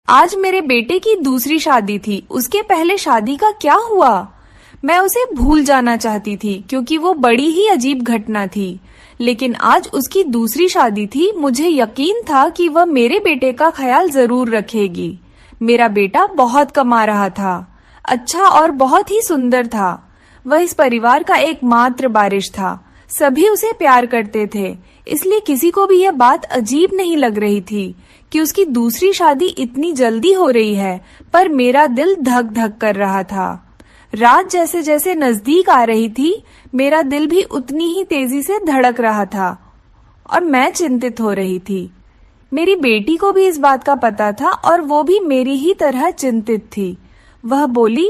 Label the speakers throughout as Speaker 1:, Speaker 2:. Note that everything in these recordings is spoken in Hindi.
Speaker 1: आज मेरे बेटे की दूसरी शादी थी। उसके पहले शादी का क्या हुआ? मैं उसे भूल जाना चाहती थी क्योंकि वो बड़ी ही अजीब घटना थी। लेकिन आज उसकी दूसरी शादी थी। मुझे यकीन था कि वह मेरे बेटे का ख्याल जरूर रखेगी। मेरा बेटा बहुत कमा रहा था, अच्छा और बहुत ही सुंदर था। वह इस परिवार का एकमात्र वारिस था। सभी उसे प्यार करते थे, इसलिए किसी को भी यह बात अजीब नहीं लग रही थी कि उसकी दूसरी शादी इतनी जल्दी हो रही है। पर मेरा दिल धक धक कर रहा था। रात जैसे जैसे नजदीक आ रही थी, मेरा दिल भी उतनी ही तेजी से धड़क रहा था और मैं चिंतित हो रही थी। मेरी बेटी को भी इस बात का पता था और वो भी मेरी ही तरह चिंतित थी। वह बोली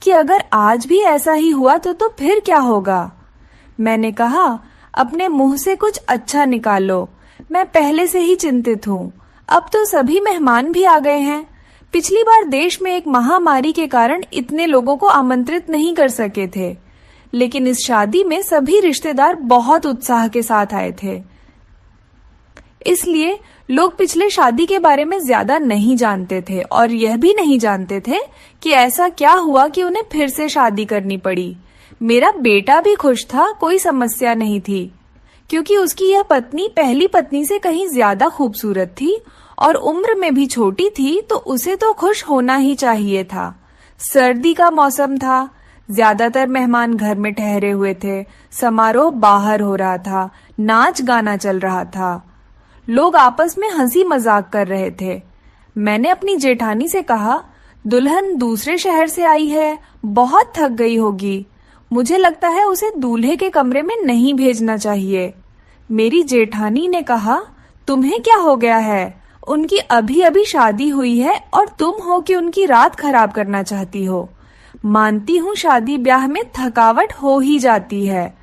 Speaker 1: कि अगर आज भी ऐसा ही हुआ तो फिर क्या होगा? मैंने कहा, अपने मुंह से कुछ अच्छा निकालो। मैं पहले से ही चिंतित हूँ। अब तो सभी मेहमान भी आ गए हैं। पिछली बार देश में एक महामारी के कारण इतने लोगों को आमंत्रित नहीं कर सके थे, लेकिन इस शादी में सभी रिश्तेदार बहुत उत्साह के साथ आए थे। इसलिए लोग पिछले शादी के बारे में ज्यादा नहीं जानते थे और यह भी नहीं जानते थे कि ऐसा क्या हुआ कि उन्हें फिर से शादी करनी पड़ी। मेरा बेटा भी खुश था, कोई समस्या नहीं थी, क्योंकि उसकी यह पत्नी पहली पत्नी से कहीं ज्यादा खूबसूरत थी और उम्र में भी छोटी थी, तो उसे तो खुश होना ही चाहिए था। सर्दी का मौसम था, ज्यादातर मेहमान घर में ठहरे हुए थे। समारोह बाहर हो रहा था, नाच गाना चल रहा था, लोग आपस में हंसी मजाक कर रहे थे। मैंने अपनी जेठानी से कहा, दुल्हन दूसरे शहर से आई है, बहुत थक गई होगी। मुझे लगता है उसे दूल्हे के कमरे में नहीं भेजना चाहिए। मेरी जेठानी ने कहा, तुम्हें क्या हो गया है? उनकी अभी अभी शादी हुई है और तुम हो कि उनकी रात खराब करना चाहती हो। मानती हूँ शादी ब्याह में थकावट हो ही जाती है,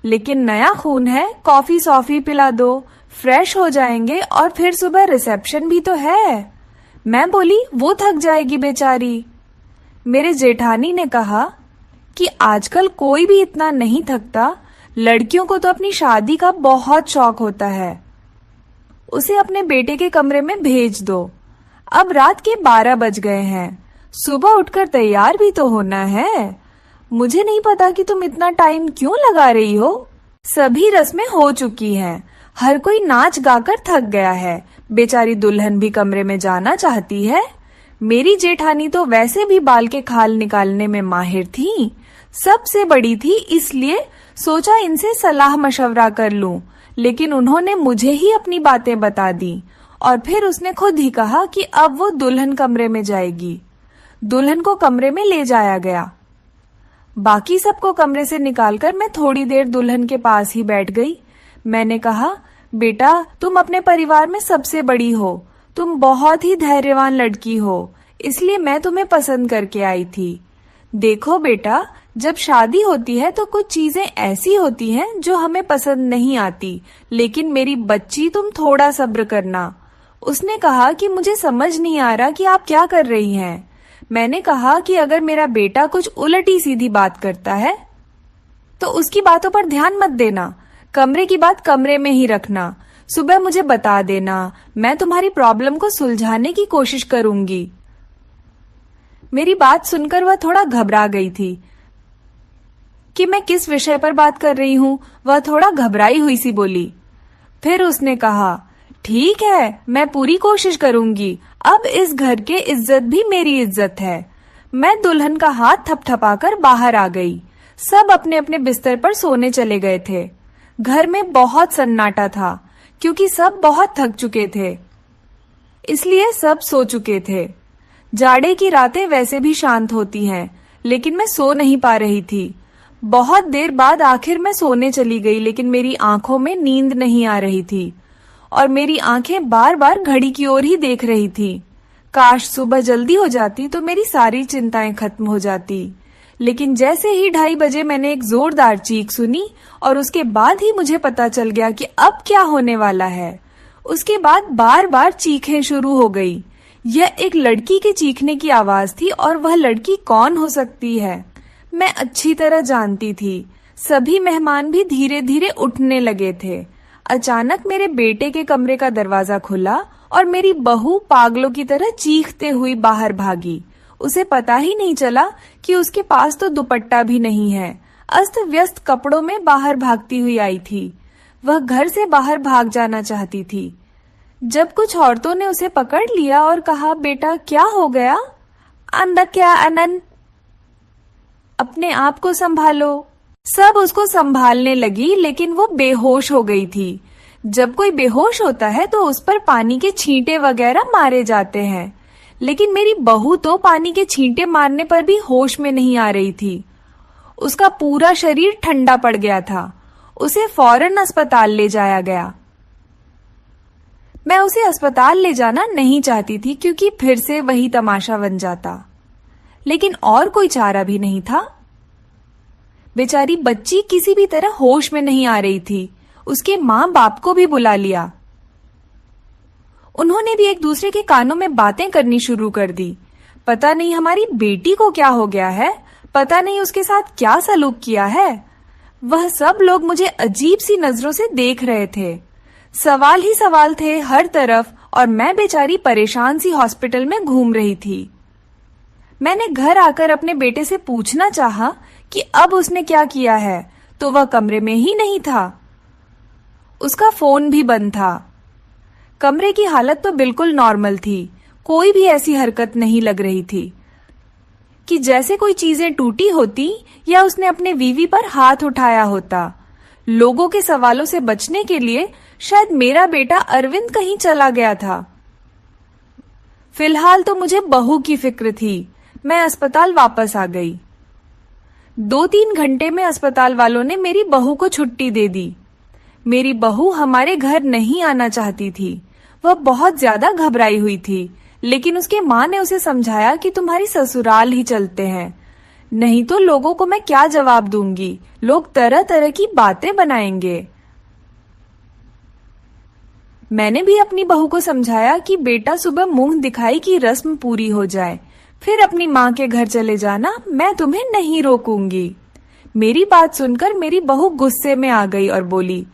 Speaker 1: लेकिन नया खून है, कॉफी सॉफी पिला दो, फ्रेश हो जाएंगे और फिर सुबह रिसेप्शन भी तो है। मैं बोली, वो थक जाएगी बेचारी। मेरे जेठानी ने कहा कि आजकल कोई भी इतना नहीं थकता। लड़कियों को तो अपनी शादी का बहुत शौक होता है। उसे अपने बेटे के कमरे में भेज दो। अब रात के 12 बज गए हैं, सुबह उठकर तैयार भी तो होना है। मुझे नहीं पता कि तुम इतना टाइम क्यों लगा रही हो। सभी रस्में हो चुकी हैं, हर कोई नाच गाकर थक गया है। बेचारी दुल्हन भी कमरे में जाना चाहती है। मेरी जेठानी तो वैसे भी बाल के खाल निकालने में माहिर थी, सबसे बड़ी थी, इसलिए सोचा इनसे सलाह मशवरा कर लूं। लेकिन उन्होंने मुझे ही अपनी बातें बता दी और फिर उसने खुद ही कहा कि अब वो दुल्हन कमरे में जाएगी। दुल्हन को कमरे में ले जाया गया। बाकी सबको कमरे से निकालकर मैं थोड़ी देर दुल्हन के पास ही बैठ गई। मैंने कहा, बेटा, तुम अपने परिवार में सबसे बड़ी हो, तुम बहुत ही धैर्यवान लड़की हो, इसलिए मैं तुम्हें पसंद करके आई थी। देखो बेटा, जब शादी होती है तो कुछ चीजें ऐसी होती हैं जो हमें पसंद नहीं आती, लेकिन मेरी बच्ची तुम थोड़ा सब्र करना। उसने कहा कि मुझे समझ नहीं आ रहा कि आप क्या कर रही हैं। मैंने कहा कि अगर मेरा बेटा कुछ उलटी सीधी बात करता है तो उसकी बातों पर ध्यान मत देना, कमरे की बात कमरे में ही रखना। सुबह मुझे बता देना, मैं तुम्हारी प्रॉब्लम को सुलझाने की कोशिश करूंगी। मेरी बात सुनकर वह थोड़ा घबरा गई थी कि मैं किस विषय पर बात कर रही हूँ। वह थोड़ा घबराई हुई सी बोली। फिर उसने कहा, ठीक है, मैं पूरी कोशिश करूंगी। अब इस घर के इज्जत भी मेरी इज्जत है। मैं दुल्हन का हाथ थपथपाकर बाहर आ गई। सब अपने अपने बिस्तर पर सोने चले गए थे। घर में बहुत सन्नाटा था क्योंकि सब बहुत थक चुके थे, इसलिए सब सो चुके थे। जाड़े की रातें वैसे भी शांत होती हैं, लेकिन मैं सो नहीं पा रही थी। बहुत देर बाद आखिर मैं सोने चली गई, लेकिन मेरी आंखों में नींद नहीं आ रही थी और मेरी आंखें बार बार घड़ी की ओर ही देख रही थी। काश सुबह जल्दी हो जाती तो मेरी सारी चिंताएं खत्म हो जाती। लेकिन जैसे ही 2:30 बजे मैंने एक जोरदार चीख सुनी और उसके बाद ही मुझे पता चल गया कि अब क्या होने वाला है। उसके बाद बार बार चीखें शुरू हो गई। यह एक लड़की के चीखने की आवाज थी और वह लड़की कौन हो सकती है, मैं अच्छी तरह जानती थी। सभी मेहमान भी धीरे धीरे उठने लगे थे। अचानक मेरे बेटे के कमरे का दरवाजा खुला और मेरी बहू पागलों की तरह चीखते हुई बाहर भागी। उसे पता ही नहीं चला कि उसके पास तो दुपट्टा भी नहीं है। अस्त व्यस्त कपड़ों में बाहर भागती हुई आई थी। वह घर से बाहर भाग जाना चाहती थी। जब कुछ औरतों ने उसे पकड़ लिया और कहा, बेटा क्या हो गया? अंदर क्या अनन, अपने आप को संभालो। सब उसको संभालने लगी, लेकिन वो बेहोश हो गई थी। जब कोई बेहोश होता है तो उस पर पानी के छींटे वगैरह मारे जाते हैं, लेकिन मेरी बहू तो पानी के छींटे मारने पर भी होश में नहीं आ रही थी। उसका पूरा शरीर ठंडा पड़ गया था। उसे फौरन अस्पताल ले जाया गया। मैं उसे अस्पताल ले जाना नहीं चाहती थी, क्योंकि फिर से वही तमाशा बन जाता, लेकिन और कोई चारा भी नहीं था। बेचारी बच्ची किसी भी तरह होश में नहीं आ रही थी। उसके माँ बाप को भी बुला लिया। उन्होंने भी एक दूसरे के कानों में बातें करनी शुरू कर दी। पता नहीं हमारी बेटी को क्या हो गया है, पता नहीं उसके साथ क्या सलूक किया है। वह सब लोग मुझे अजीब सी नजरों से देख रहे थे। सवाल ही सवाल थे हर तरफ, और मैं बेचारी परेशान सी हॉस्पिटल में घूम रही थी। मैंने घर आकर अपने बेटे से पूछना चाहा कि अब उसने क्या किया है, तो वह कमरे में ही नहीं था। उसका फोन भी बंद था। कमरे की हालत तो बिल्कुल नॉर्मल थी। कोई भी ऐसी हरकत नहीं लग रही थी कि जैसे कोई चीजें टूटी होती या उसने अपने वीवी पर हाथ उठाया होता। लोगों के सवालों से बचने के लिए शायद मेरा बेटा अरविंद कहीं चला गया था। फिलहाल तो मुझे बहू की फिक्र थी। मैं अस्पताल वापस आ गई। 2-3 घंटे में अस्पताल वालों ने मेरी बहू को छुट्टी दे दी। मेरी बहू हमारे घर नहीं आना चाहती थी। वह बहुत ज्यादा घबराई हुई थी, लेकिन उसके माँ ने उसे समझाया कि तुम्हारी ससुराल ही चलते हैं, नहीं तो लोगों को मैं क्या जवाब दूंगी। लोग तरह तरह की बातें बनाएंगे। मैंने भी अपनी बहू को समझाया कि बेटा सुबह मुंह दिखाई की रस्म पूरी हो जाए, फिर अपनी माँ के घर चले जाना, मैं तुम्हें नहीं रोकूंगी। मेरी बात सुनकर मेरी बहू गुस्से में आ गई और बोली,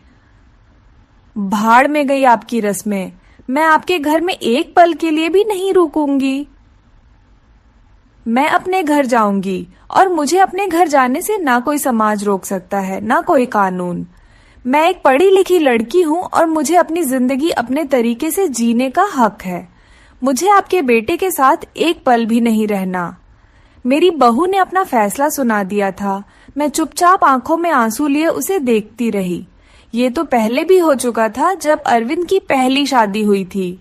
Speaker 1: भाड़ में गई आपकी रस्में, मैं आपके घर में एक पल के लिए भी नहीं रुकूंगी। मैं अपने घर जाऊंगी, और मुझे अपने घर जाने से ना कोई समाज रोक सकता है, ना कोई कानून। मैं एक पढ़ी लिखी लड़की हूँ और मुझे अपनी जिंदगी अपने तरीके से जीने का हक है। मुझे आपके बेटे के साथ एक पल भी नहीं रहना। मेरी बहू ने अपना फैसला सुना दिया था। मैं चुपचाप आंखों में आंसू लिए उसे देखती रही। ये तो पहले भी हो चुका था, जब अरविंद की पहली शादी हुई थी।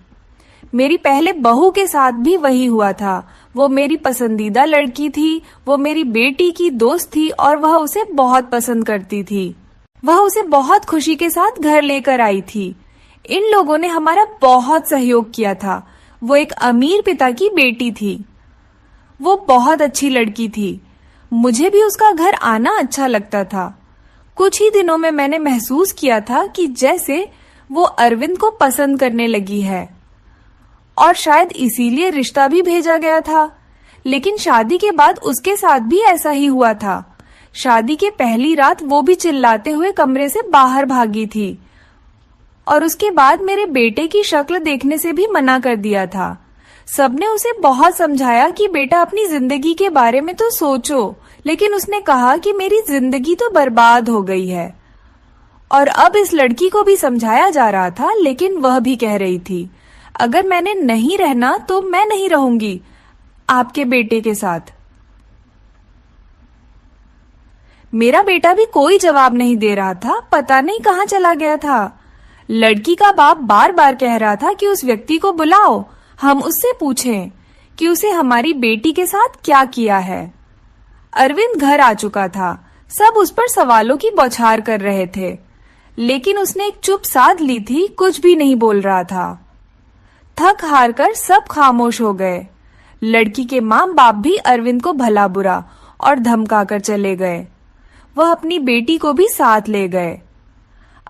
Speaker 1: मेरी पहले बहू के साथ भी वही हुआ था। वो मेरी पसंदीदा लड़की थी, वो मेरी बेटी की दोस्त थी और वह उसे बहुत पसंद करती थी। वह उसे बहुत खुशी के साथ घर लेकर आई थी। इन लोगों ने हमारा बहुत सहयोग किया था। वो एक अमीर पिता की बेटी थी। वो बहुत अच्छी लड़की थी। मुझे भी उसका घर आना अच्छा लगता था। कुछ ही दिनों में मैंने महसूस किया था कि जैसे वो अरविंद को पसंद करने लगी है, और शायद इसीलिए रिश्ता भी भेजा गया था। लेकिन शादी के बाद उसके साथ भी ऐसा ही हुआ था। शादी के पहली रात वो भी चिल्लाते हुए कमरे से बाहर भागी थी, और उसके बाद मेरे बेटे की शक्ल देखने से भी मना कर दिया था। सबने उसे बहुत समझाया कि बेटा अपनी जिंदगी के बारे में तो सोचो, लेकिन उसने कहा कि मेरी जिंदगी तो बर्बाद हो गई है। और अब इस लड़की को भी समझाया जा रहा था, लेकिन वह भी कह रही थी, अगर मैंने नहीं रहना तो मैं नहीं रहूंगी आपके बेटे के साथ। मेरा बेटा भी कोई जवाब नहीं दे रहा था। पता नहीं कहाँ चला गया था। लड़की का बाप बार बार कह रहा था कि उस व्यक्ति को बुलाओ, हम उससे पूछें कि उसे हमारी बेटी के साथ क्या किया है। अरविंद घर आ चुका था। सब उस पर सवालों की बौछार कर रहे थे, लेकिन उसने एक चुप साध ली थी, कुछ भी नहीं बोल रहा था। थक हार कर सब खामोश हो गए। लड़की के माँ बाप भी अरविंद को भला बुरा और धमका कर चले गए। वह अपनी बेटी को भी साथ ले गए।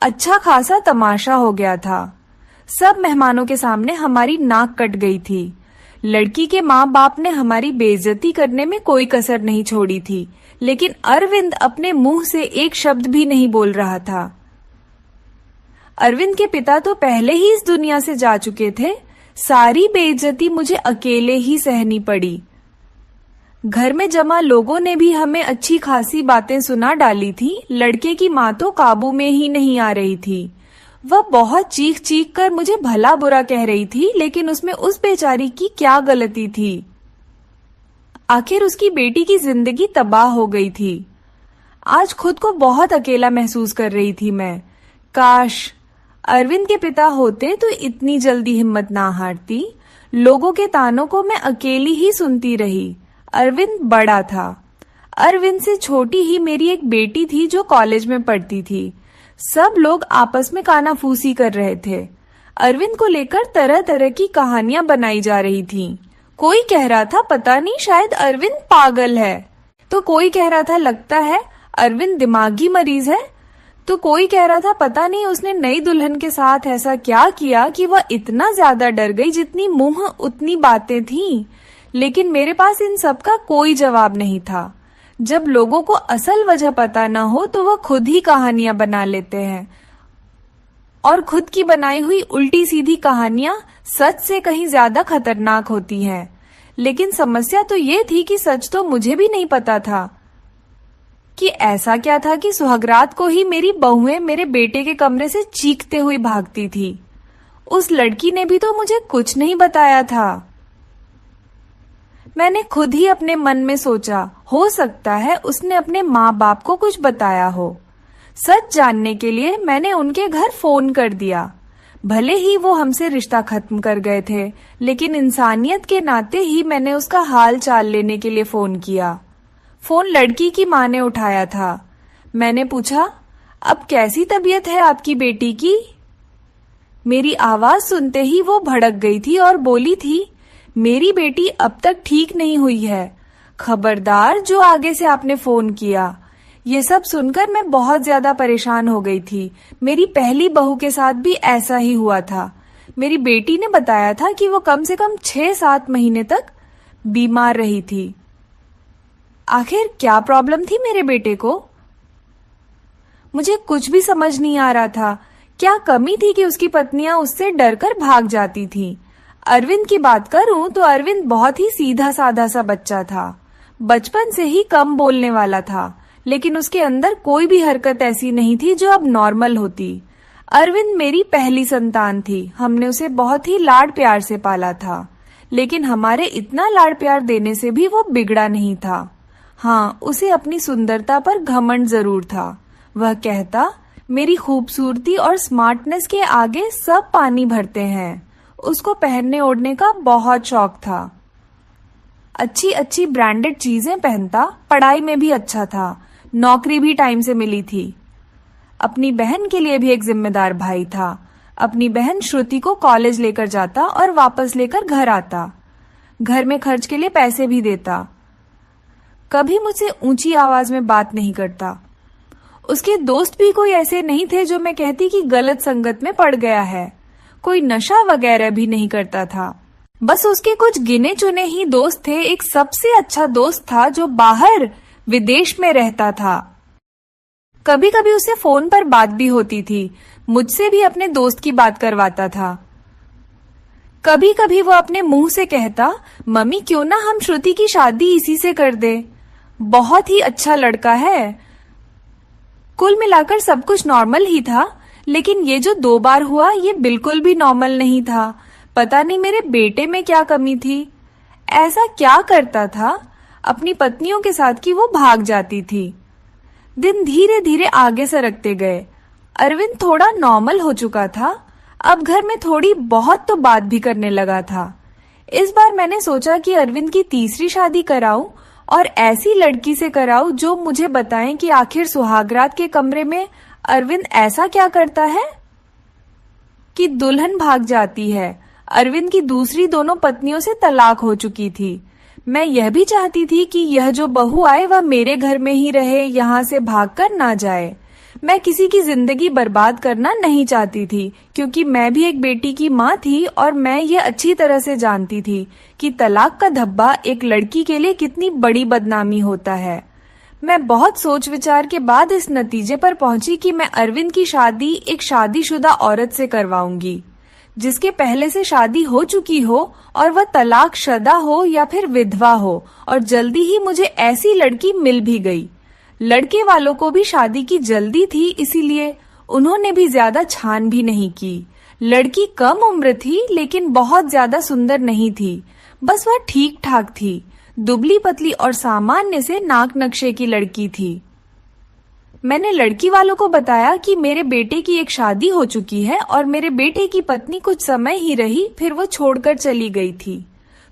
Speaker 1: अच्छा खासा तमाशा हो गया था। सब मेहमानों के सामने हमारी नाक कट गई थी। लड़की के माँ बाप ने हमारी बेइज्जती करने में कोई कसर नहीं छोड़ी थी, लेकिन अरविंद अपने मुंह से एक शब्द भी नहीं बोल रहा था। अरविंद के पिता तो पहले ही इस दुनिया से जा चुके थे। सारी बेइज्जती मुझे अकेले ही सहनी पड़ी। घर में जमा लोगों ने भी हमें अच्छी खासी बातें सुना डाली थी। लड़के की माँ तो काबू में ही नहीं आ रही थी। वह बहुत चीख चीख कर मुझे भला बुरा कह रही थी, लेकिन उसमें उस बेचारी की क्या गलती थी। आखिर उसकी बेटी की जिंदगी तबाह हो गई थी। आज खुद को बहुत अकेला महसूस कर रही थी मैं। काश अरविंद के पिता होते तो इतनी जल्दी हिम्मत ना हारती। लोगों के तानों को मैं अकेली ही सुनती रही। अरविंद बड़ा था। अरविंद से छोटी ही मेरी एक बेटी थी जो कॉलेज में पढ़ती थी। सब लोग आपस में कानाफूसी कर रहे थे। अरविंद को लेकर तरह तरह की कहानियां बनाई जा रही थीं। कोई कह रहा था पता नहीं शायद अरविंद पागल है, तो कोई कह रहा था लगता है अरविंद दिमागी मरीज है, तो कोई कह रहा था पता नहीं उसने नई दुल्हन के साथ ऐसा क्या किया कि वह इतना ज्यादा डर गई, जितनी मुंह उतनी बातें थीं। लेकिन मेरे पास इन सब का कोई जवाब नहीं था। जब लोगों को असल वजह पता न हो तो वह खुद ही कहानियां बना लेते हैं, और खुद की बनाई हुई उल्टी सीधी कहानियां सच से कहीं ज्यादा खतरनाक होती हैं। लेकिन समस्या तो ये थी कि सच तो मुझे भी नहीं पता था कि ऐसा क्या था कि सुहागरात को ही मेरी बहुएं मेरे बेटे के कमरे से चीखते हुए भागती थी। उस लड़की ने भी तो मुझे कुछ नहीं बताया था। मैंने खुद ही अपने मन में सोचा, हो सकता है उसने अपने माँ बाप को कुछ बताया हो। सच जानने के लिए मैंने उनके घर फोन कर दिया। भले ही वो हमसे रिश्ता खत्म कर गए थे, लेकिन इंसानियत के नाते ही मैंने उसका हाल चाल लेने के लिए फोन किया। फोन लड़की की माँ ने उठाया था। मैंने पूछा, अब कैसी तबीयत है आपकी बेटी की? मेरी आवाज सुनते ही वो भड़क गई थी और बोली थी, मेरी बेटी अब तक ठीक नहीं हुई है। खबरदार जो आगे से आपने फोन किया। ये सब सुनकर मैं बहुत ज्यादा परेशान हो गई थी। मेरी पहली बहू के साथ भी ऐसा ही हुआ था। मेरी बेटी ने बताया था कि वो कम से कम 6-7 महीने तक बीमार रही थी। आखिर क्या प्रॉब्लम थी मेरे बेटे को? मुझे कुछ भी समझ नहीं आ रहा था। क्या कमी थी कि उसकी पत्नियां उससे डरकर भाग जाती थीं? अरविंद की बात करूं तो अरविंद बहुत ही सीधा साधा सा बच्चा था। बचपन से ही कम बोलने वाला था, लेकिन उसके अंदर कोई भी हरकत ऐसी नहीं थी जो अब नॉर्मल होती। अरविंद मेरी पहली संतान थी। हमने उसे बहुत ही लाड प्यार से पाला था, लेकिन हमारे इतना लाड प्यार देने से भी वो बिगड़ा नहीं था। हाँ, उसे अपनी सुंदरता पर घमंड जरूर था। वह कहता, मेरी खूबसूरती और स्मार्टनेस के आगे सब पानी भरते हैं। उसको पहनने ओढ़ने का बहुत शौक था। अच्छी अच्छी ब्रांडेड चीजें पहनता, पढ़ाई में भी अच्छा था, नौकरी भी टाइम से मिली थी। अपनी बहन के लिए भी एक जिम्मेदार भाई था। अपनी बहन श्रुति को कॉलेज लेकर जाता और वापस लेकर घर आता। घर में खर्च के लिए पैसे भी देता। कभी मुझसे ऊंची आवाज में बात नहीं करता। उसके दोस्त भी कोई ऐसे नहीं थे जो मैं कहती कि गलत संगत में पड़ गया है। कोई नशा वगैरह भी नहीं करता था। बस उसके कुछ गिने चुने ही दोस्त थे। एक सबसे अच्छा दोस्त था जो बाहर विदेश में रहता था। कभी कभी उसे फोन पर बात भी होती थी। मुझसे भी अपने दोस्त की बात करवाता था। कभी कभी वो अपने मुंह से कहता, मम्मी क्यों ना हम श्रुति की शादी इसी से कर दे, बहुत ही अच्छा लड़का है। कुल मिलाकर सब कुछ नॉर्मल ही था, लेकिन ये जो 2 बार हुआ ये बिल्कुल भी नॉर्मल नहीं था। पता नहीं मेरे बेटे में क्या कमी थी। ऐसा क्या करता था अपनी पत्नियों के साथ कि वो भाग जाती थी। दिन धीरे धीरे आगे सरकते गए। अरविंद थोड़ा नॉर्मल हो चुका था। अब घर में थोड़ी बहुत तो बात भी करने लगा था। इस बार मैंने सोचा कि अरविंद की तीसरी शादी कराऊं और ऐसी लड़की से कराऊं जो मुझे बताएं कि आखिर सुहागरात के कमरे में अरविंद ऐसा क्या करता है कि दुल्हन भाग जाती है। अरविंद की दूसरी दोनों पत्नियों से तलाक हो चुकी थी। मैं यह भी चाहती थी कि यह जो बहू आए वह मेरे घर में ही रहे, यहाँ से भागकर ना जाए। मैं किसी की जिंदगी बर्बाद करना नहीं चाहती थी, क्योंकि मैं भी एक बेटी की माँ थी और मैं ये अच्छी तरह से जानती थी कि तलाक का धब्बा एक लड़की के लिए कितनी बड़ी बदनामी होता है। मैं बहुत सोच विचार के बाद इस नतीजे पर पहुंची कि मैं अरविंद की शादी एक शादीशुदा औरत से करवाऊंगी। जिसके पहले से शादी हो चुकी हो और वह तलाकशुदा हो या फिर विधवा हो, और जल्दी ही मुझे ऐसी लड़की मिल भी गई। लड़के वालों को भी शादी की जल्दी थी, इसीलिए उन्होंने भी ज्यादा छान भी नहीं की। लड़की कम उम्र थी लेकिन बहुत ज्यादा सुंदर नहीं थी, बस वह ठीक ठाक थी। दुबली पतली और सामान्य से नाक नक्शे की लड़की थी। मैंने लड़की वालों को बताया कि मेरे बेटे की एक शादी हो चुकी है और मेरे बेटे की पत्नी कुछ समय ही रही, फिर वो छोड़कर चली गई थी।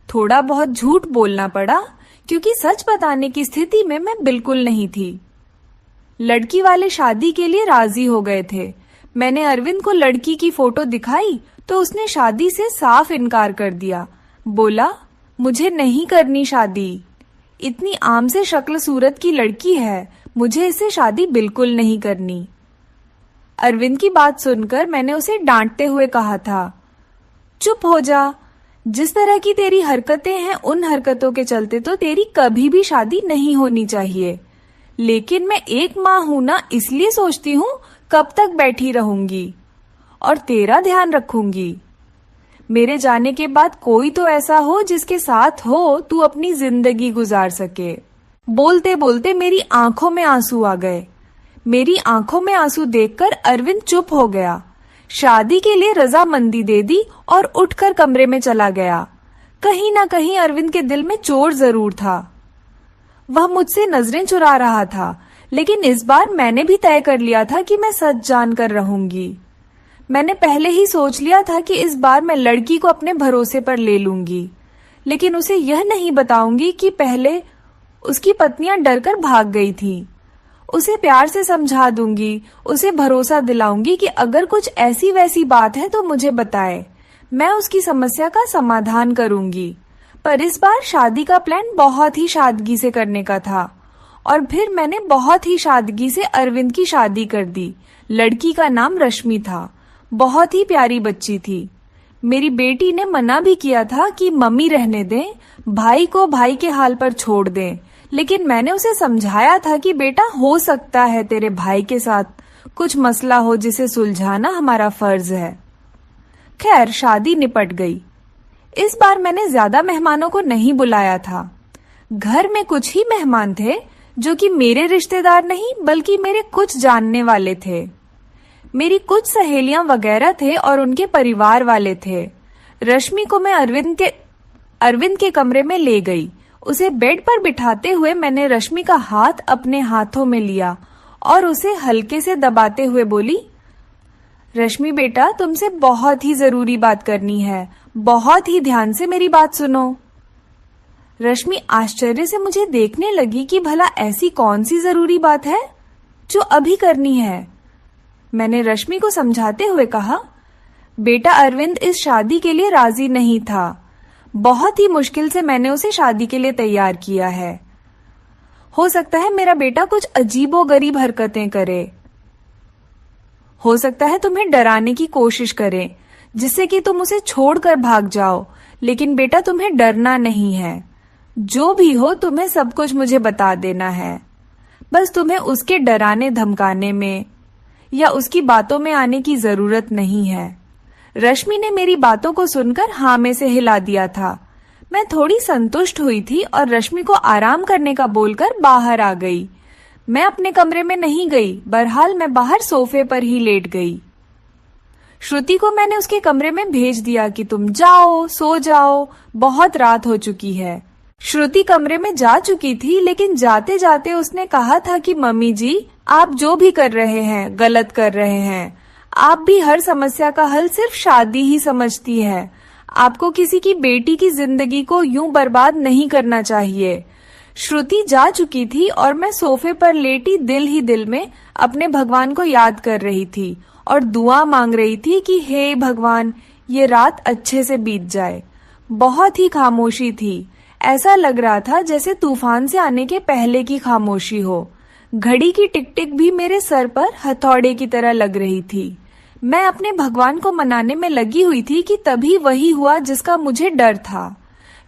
Speaker 1: थोड़ा बहुत झूठ बोलना पड़ा क्योंकि सच बताने की स्थिति में मैं बिल्कुल नहीं थी। लड़की वाले शादी के लिए राजी हो गए थे। मैंने अरविंद को लड़की की फोटो दिखाई तो उसने शादी से साफ इनकार कर दिया। बोला, मुझे नहीं करनी शादी, इतनी आम से शक्ल सूरत की लड़की है, मुझे इससे शादी बिल्कुल नहीं करनी। अरविंद की बात सुनकर मैंने उसे डांटते हुए कहा था, चुप हो जा, जिस तरह की तेरी हरकतें हैं उन हरकतों के चलते तो तेरी कभी भी शादी नहीं होनी चाहिए। लेकिन मैं एक माँ हूं ना, इसलिए सोचती हूँ कब तक बैठी रहूंगी और तेरा ध्यान रखूंगी। मेरे जाने के बाद कोई तो ऐसा हो जिसके साथ हो तू अपनी जिंदगी गुजार सके। बोलते बोलते मेरी आंखों में आंसू आ गए। मेरी आंखों में आंसू देखकर अरविंद चुप हो गया, शादी के लिए रजामंदी दे दी और उठकर कमरे में चला गया। कहीं ना कहीं अरविंद के दिल में चोट जरूर था। वह मुझसे नजरें चुरा रहा था, लेकिन इस बार मैंने भी तय कर लिया था कि मैं सच जानकर रहूंगी। मैंने पहले ही सोच लिया था कि इस बार मैं लड़की को अपने भरोसे पर ले लूंगी, लेकिन उसे यह नहीं बताऊंगी कि पहले उसकी पत्नियां डरकर भाग गई थी। उसे प्यार से समझा दूंगी, उसे भरोसा दिलाऊंगी कि अगर कुछ ऐसी वैसी बात है तो मुझे बताए, मैं उसकी समस्या का समाधान करूंगी। पर इस बार शादी का प्लान बहुत ही सादगी से करने का था और फिर मैंने बहुत ही सादगी से अरविंद की शादी कर दी। लड़की का नाम रश्मि था, बहुत ही प्यारी बच्ची थी। मेरी बेटी ने मना भी किया था कि मम्मी रहने दें, भाई को भाई के हाल पर छोड़ दें, लेकिन मैंने उसे समझाया था कि बेटा, हो सकता है तेरे भाई के साथ कुछ मसला हो जिसे सुलझाना हमारा फर्ज है। खैर, शादी निपट गई। इस बार मैंने ज्यादा मेहमानों को नहीं बुलाया था। घर में कुछ ही मेहमान थे जो कि मेरे रिश्तेदार नहीं बल्कि मेरे कुछ जानने वाले थे। मेरी कुछ सहेलियां वगैरह थे और उनके परिवार वाले थे। रश्मि को मैं अरविंद के कमरे में ले गई। उसे बेड पर बिठाते हुए मैंने रश्मि का हाथ अपने हाथों में लिया और उसे हल्के से दबाते हुए बोली, रश्मि बेटा, तुमसे बहुत ही जरूरी बात करनी है, बहुत ही ध्यान से मेरी बात सुनो। रश्मि आश्चर्य से मुझे देखने लगी कि भला ऐसी कौन सी जरूरी बात है जो अभी करनी है। मैंने रश्मि को समझाते हुए कहा, बेटा, अरविंद इस शादी के लिए राजी नहीं था। बहुत ही मुश्किल से मैंने उसे शादी के लिए तैयार किया है। हो सकता है मेरा बेटा कुछ अजीबोगरीब हरकतें करे, हो सकता है तुम्हें डराने की कोशिश करे जिससे कि तुम उसे छोड़कर भाग जाओ, लेकिन बेटा तुम्हें डरना नहीं है। जो भी हो तुम्हें सब कुछ मुझे बता देना है। बस तुम्हें उसके डराने धमकाने में या उसकी बातों में आने की जरूरत नहीं है। रश्मि ने मेरी बातों को सुनकर हाँ में से हिला दिया था। मैं थोड़ी संतुष्ट हुई थी और रश्मि को आराम करने का बोलकर बाहर आ गई। मैं अपने कमरे में नहीं गई, बहरहाल मैं बाहर सोफे पर ही लेट गई। श्रुति को मैंने उसके कमरे में भेज दिया कि तुम जाओ, सो जाओ, बहुत रात हो चुकी है। श्रुति कमरे में जा चुकी थी, लेकिन जाते जाते उसने कहा था कि मम्मी जी, आप जो भी कर रहे हैं गलत कर रहे हैं। आप भी हर समस्या का हल सिर्फ शादी ही समझती है। आपको किसी की बेटी की जिंदगी को यूं बर्बाद नहीं करना चाहिए। श्रुति जा चुकी थी और मैं सोफे पर लेटी दिल ही दिल में अपने भगवान को याद कर रही थी और दुआ मांग रही थी कि हे भगवान, ये रात अच्छे से बीत जाए। बहुत ही खामोशी थी। ऐसा लग रहा था जैसे तूफान से आने के पहले की खामोशी हो। घड़ी की टिक टिक भी मेरे सर पर हथौड़े की तरह लग रही थी। मैं अपने भगवान को मनाने में लगी हुई थी कि तभी वही हुआ जिसका मुझे डर था।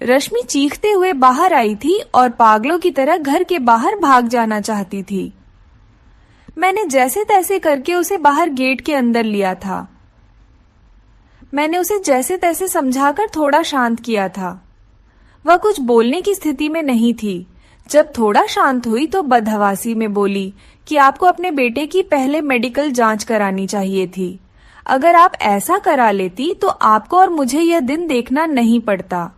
Speaker 1: रश्मि चीखते हुए बाहर आई थी और पागलों की तरह घर के बाहर भाग जाना चाहती थी। मैंने जैसे तैसे करके उसे बाहर गेट के अंदर लिया था। मैंने उसे जैसे तैसे समझाकर थोड़ा शांत किया था। वह कुछ बोलने की स्थिति में नहीं थी। जब थोड़ा शांत हुई तो बदहवासी में बोली कि आपको अपने बेटे की पहले मेडिकल जांच करानी चाहिए थी। अगर आप ऐसा करा लेती तो आपको और मुझे यह दिन देखना नहीं पड़ता।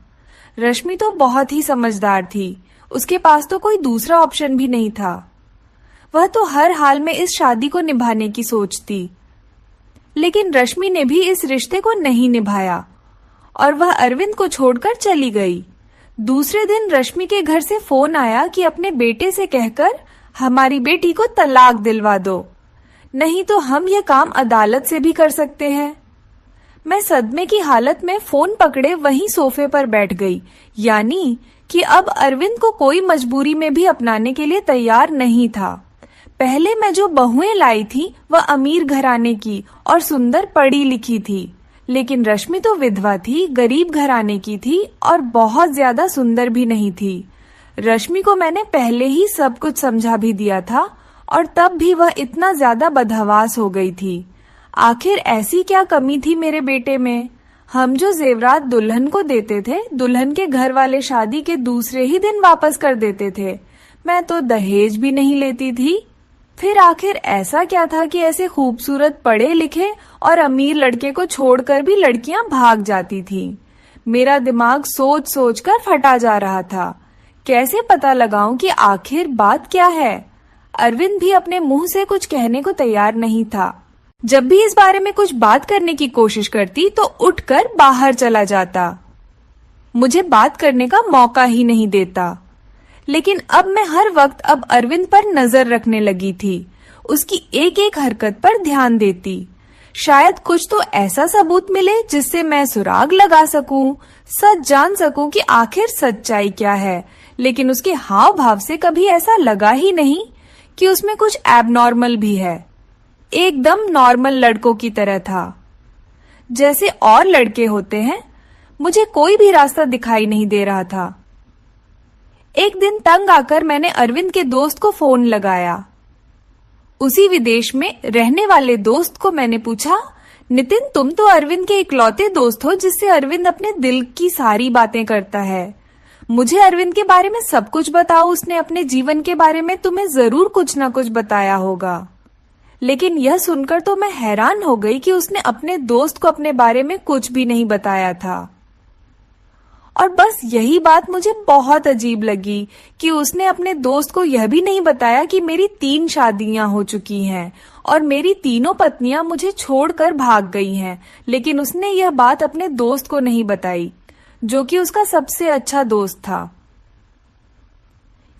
Speaker 1: रश्मि तो बहुत ही समझदार थी, उसके पास तो कोई दूसरा ऑप्शन भी नहीं था। वह तो हर हाल में इस शादी को निभाने की सोचती, लेकिन रश्मि ने भी इस रिश्ते को नहीं निभाया और वह अरविंद को छोड़कर चली गई। दूसरे दिन रश्मि के घर से फोन आया कि अपने बेटे से कहकर हमारी बेटी को तलाक दिलवा दो, नहीं तो हम यह काम अदालत से भी कर सकते हैं। मैं सदमे की हालत में फोन पकड़े वहीं सोफे पर बैठ गई, यानी कि अब अरविंद को कोई मजबूरी में भी अपनाने के लिए तैयार नहीं था। पहले मैं जो बहुएं लाई थी वह अमीर घराने की और सुंदर पढ़ी लिखी थी, लेकिन रश्मि तो विधवा थी, गरीब घराने की थी और बहुत ज्यादा सुंदर भी नहीं थी। रश्मि को मैंने पहले ही सब कुछ समझा भी दिया था और तब भी वह इतना ज्यादा बदहवास हो गई थी। आखिर ऐसी क्या कमी थी मेरे बेटे में? हम जो जेवरात दुल्हन को देते थे, दुल्हन के घर वाले शादी के दूसरे ही दिन वापस कर देते थे। मैं तो दहेज भी नहीं लेती थी। फिर आखिर ऐसा क्या था कि ऐसे खूबसूरत पढ़े लिखे और अमीर लड़के को छोड़कर भी लड़कियां भाग जाती थी? मेरा दिमाग सोच सोच कर फटा जा रहा था। कैसे पता लगाऊं कि आखिर बात क्या है? अरविंद भी अपने मुंह से कुछ कहने को तैयार नहीं था। जब भी इस बारे में कुछ बात करने की कोशिश करती तो उठकर बाहर चला जाता, मुझे बात करने का मौका ही नहीं देता। लेकिन अब मैं हर वक्त अब अरविंद पर नजर रखने लगी थी, उसकी एक एक हरकत पर ध्यान देती। शायद कुछ तो ऐसा सबूत मिले जिससे मैं सुराग लगा सकूं, सच जान सकूं कि आखिर सच्चाई क्या है। लेकिन उसके हाव भाव से कभी ऐसा लगा ही नहीं कि उसमें कुछ एबनॉर्मल भी है। एकदम नॉर्मल लड़कों की तरह था, जैसे और लड़के होते हैं। मुझे कोई भी रास्ता दिखाई नहीं दे रहा था। एक दिन तंग आकर मैंने अरविंद के दोस्त को फोन लगाया। उसी विदेश में रहने वाले दोस्त को मैंने पूछा, नितिन, तुम तो अरविंद के इकलौते दोस्त हो जिससे अरविंद अपने दिल की सारी बातें करता है। मुझे अरविंद के बारे में सब कुछ बताओ, उसने अपने जीवन के बारे में तुम्हें जरूर कुछ ना कुछ बताया होगा। लेकिन यह सुनकर तो मैं हैरान हो गई कि उसने अपने दोस्त को अपने बारे में कुछ भी नहीं बताया था। और बस यही बात मुझे बहुत अजीब लगी कि उसने अपने दोस्त को यह भी नहीं बताया कि मेरी 3 शादियां हो चुकी हैं और मेरी तीनों पत्नियां मुझे छोड़कर भाग गई हैं। लेकिन उसने यह बात अपने दोस्त को नहीं बताई, जो कि उसका सबसे अच्छा दोस्त था।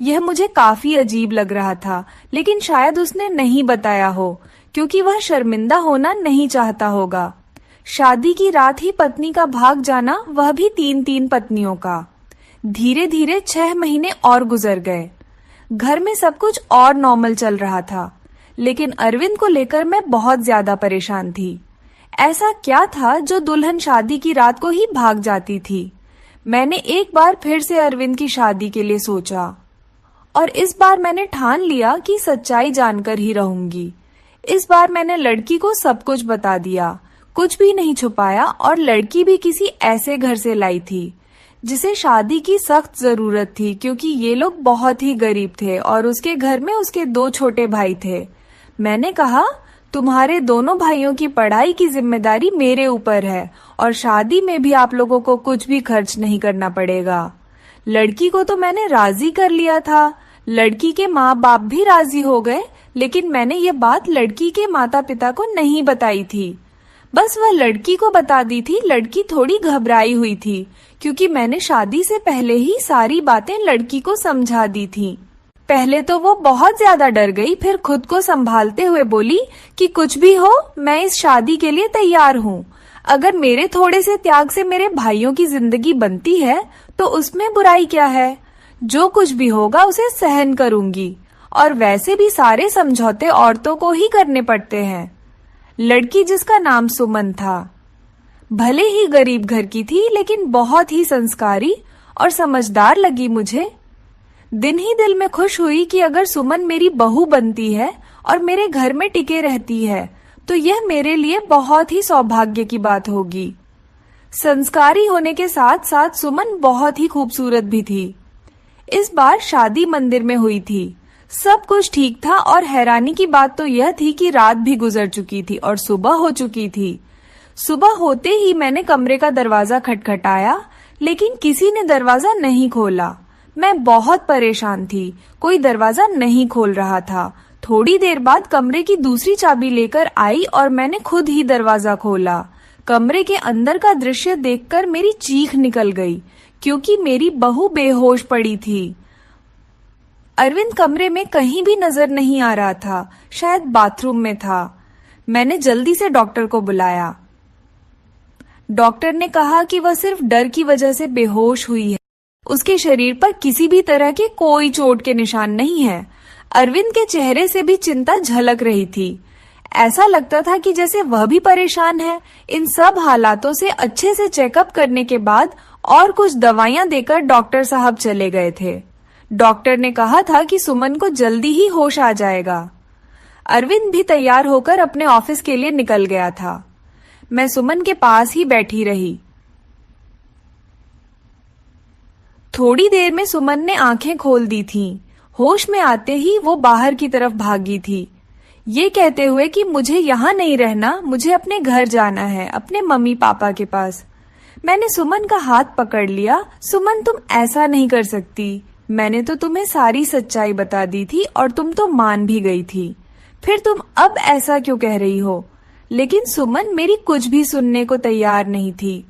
Speaker 1: यह मुझे काफी अजीब लग रहा था, लेकिन शायद उसने नहीं बताया हो क्योंकि वह शर्मिंदा होना नहीं चाहता होगा। शादी की रात ही पत्नी का भाग जाना, वह भी 3-3 पत्नियों का। धीरे धीरे 6 महीने और गुजर गए। घर में सब कुछ और नॉर्मल चल रहा था, लेकिन अरविंद को लेकर मैं बहुत ज्यादा परेशान थी। ऐसा क्या था जो दुल्हन शादी की रात को ही भाग जाती थी? मैंने एक बार फिर से अरविंद की शादी के लिए सोचा और इस बार मैंने ठान लिया कि सच्चाई जानकर ही रहूंगी। इस बार मैंने लड़की को सब कुछ बता दिया, कुछ भी नहीं छुपाया। और लड़की भी किसी ऐसे घर से लाई थी जिसे शादी की सख्त जरूरत थी, क्योंकि ये लोग बहुत ही गरीब थे और उसके घर में उसके 2 छोटे भाई थे। मैंने कहा, तुम्हारे दोनों भाइयों की पढ़ाई की जिम्मेदारी मेरे ऊपर है और शादी में भी आप लोगों को कुछ भी खर्च नहीं करना पड़ेगा। लड़की को तो मैंने राजी कर लिया था, लड़की के माँ बाप भी राजी हो गए, लेकिन मैंने ये बात लड़की के माता पिता को नहीं बताई थी। बस वह लड़की को बता दी थी। लड़की थोड़ी घबराई हुई थी क्योंकि मैंने शादी से पहले ही सारी बातें लड़की को समझा दी थी। पहले तो वो बहुत ज्यादा डर गई, फिर खुद को संभालते हुए बोली कि कुछ भी हो, मैं इस शादी के लिए तैयार हूँ। अगर मेरे थोड़े से त्याग से मेरे भाइयों की जिंदगी बनती है तो उसमें बुराई क्या है? जो कुछ भी होगा उसे सहन करूंगी। और वैसे भी सारे समझौते औरतों को ही करने पड़ते हैं। लड़की, जिसका नाम सुमन था, भले ही गरीब घर की थी लेकिन बहुत ही संस्कारी और समझदार लगी मुझे। दिन ही दिल में खुश हुई कि अगर सुमन मेरी बहू बनती है और मेरे घर में टिके रहती है तो यह मेरे लिए बहुत ही सौभाग्य की बात होगी। संस्कारी होने के साथ साथ सुमन बहुत ही खूबसूरत भी थी। इस बार शादी मंदिर में हुई थी। सब कुछ ठीक था और हैरानी की बात तो यह थी कि रात भी गुजर चुकी थी और सुबह हो चुकी थी। सुबह होते ही मैंने कमरे का दरवाजा खटखटाया, लेकिन किसी ने दरवाजा नहीं खोला। मैं बहुत परेशान थी, कोई दरवाजा नहीं खोल रहा था। थोड़ी देर बाद कमरे की दूसरी चाबी लेकर आई और मैंने खुद ही दरवाजा खोला। कमरे के अंदर का दृश्य देखकर मेरी चीख निकल गई, क्योंकि मेरी बहू बेहोश पड़ी थी। अरविंद कमरे में कहीं भी नजर नहीं आ रहा था, शायद बाथरूम में था। मैंने जल्दी से डॉक्टर को बुलाया। डॉक्टर ने कहा कि वह सिर्फ डर की वजह से बेहोश हुई है। उसके शरीर पर किसी भी तरह के कोई चोट के निशान नहीं है। अरविंद के चेहरे से भी चिंता झलक रही थी। ऐसा लगता था कि जैसे वह भी परेशान है। इन सब हालातों से अच्छे से चेकअप करने के बाद और कुछ दवाइयां देकर डॉक्टर साहब चले गए थे। डॉक्टर ने कहा था कि सुमन को जल्दी ही होश आ जाएगा। अरविंद भी तैयार होकर अपने ऑफिस के लिए निकल गया था। मैं सुमन के पास ही बैठी रही। थोड़ी देर में सुमन ने आंखें खोल दी थीं। होश में आते ही वो बाहर की तरफ भागी थी, ये कहते हुए कि मुझे यहाँ नहीं रहना, मुझे अपने घर जाना है, अपने मम्मी पापा के पास। मैंने सुमन का हाथ पकड़ लिया। सुमन, तुम ऐसा नहीं कर सकती। मैंने तो तुम्हें सारी सच्चाई बता दी थी और तुम तो मान भी गई थी। फिर तुम अब ऐसा क्यों कह रही हो? लेकिन सुमन मेरी कुछ भी सुनने को तैयार नहीं थी।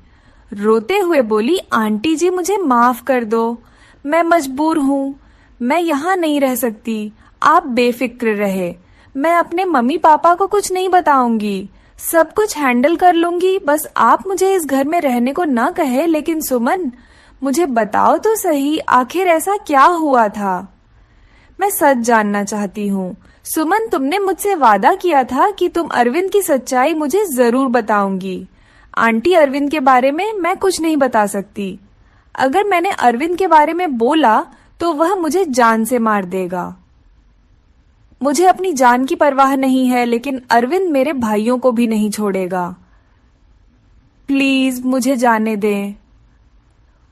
Speaker 1: रोते हुए बोली, आंटी जी मुझे माफ कर दो, मैं मजबूर हूँ, मैं यहाँ नहीं रह सकती। आप बेफिक्र रहे, मैं अपने मम्मी पापा को कुछ नहीं बताऊंगी, सब कुछ हैंडल कर लूंगी। बस आप मुझे इस घर में रहने को ना कहे। लेकिन सुमन, मुझे बताओ तो सही, आखिर ऐसा क्या हुआ था? मैं सच जानना चाहती हूँ। सुमन, तुमने मुझसे वादा किया था कि तुम अरविंद की सच्चाई मुझे जरूर बताऊंगी। आंटी, अरविंद के बारे में मैं कुछ नहीं बता सकती। अगर मैंने अरविंद के बारे में बोला तो वह मुझे जान से मार देगा। मुझे अपनी जान की परवाह नहीं है, लेकिन अरविंद मेरे भाइयों को भी नहीं छोड़ेगा। प्लीज मुझे जाने दें।